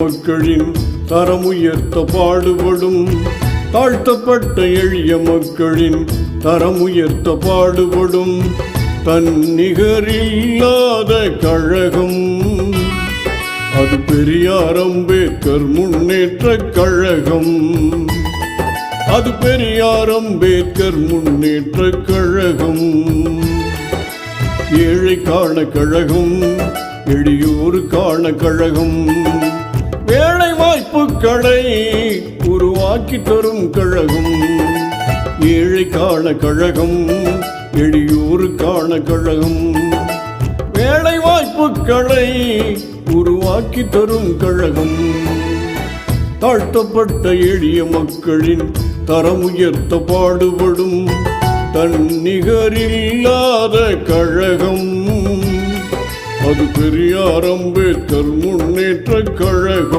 மக்களின் தரமுயர்த்த பாடுபடும் தாழ்த்தப்பட்ட எளிய மக்களின் தரமுயர்த்த பாடுபடும் தன்னிகரில்லாத கழகம் அது பெரியார் அம்பேத்கர் முன்னேற்ற கழகம். அது பெரியார் அம்பேத்கர் முன்னேற்ற கழகம். ஏழைக்கான கழகம், எளியோருக்கான கழகம், வேலை வாய்ப்புகளை உருவாக்கி தரும் கழகம். ஏழைக்கான கழகம், எளியோருக்கான கழகம், வேலை வாய்ப்புகளை உருவாக்கி தரும் கழகம். தாழ்த்தப்பட்ட எளிய மக்களின் தரமுயர்த்த பாடுபடும் தன்னிகரில்லாத கழகம் அது பெரியார் அம்பேத்கர் முன்னேற்ற கழகம்.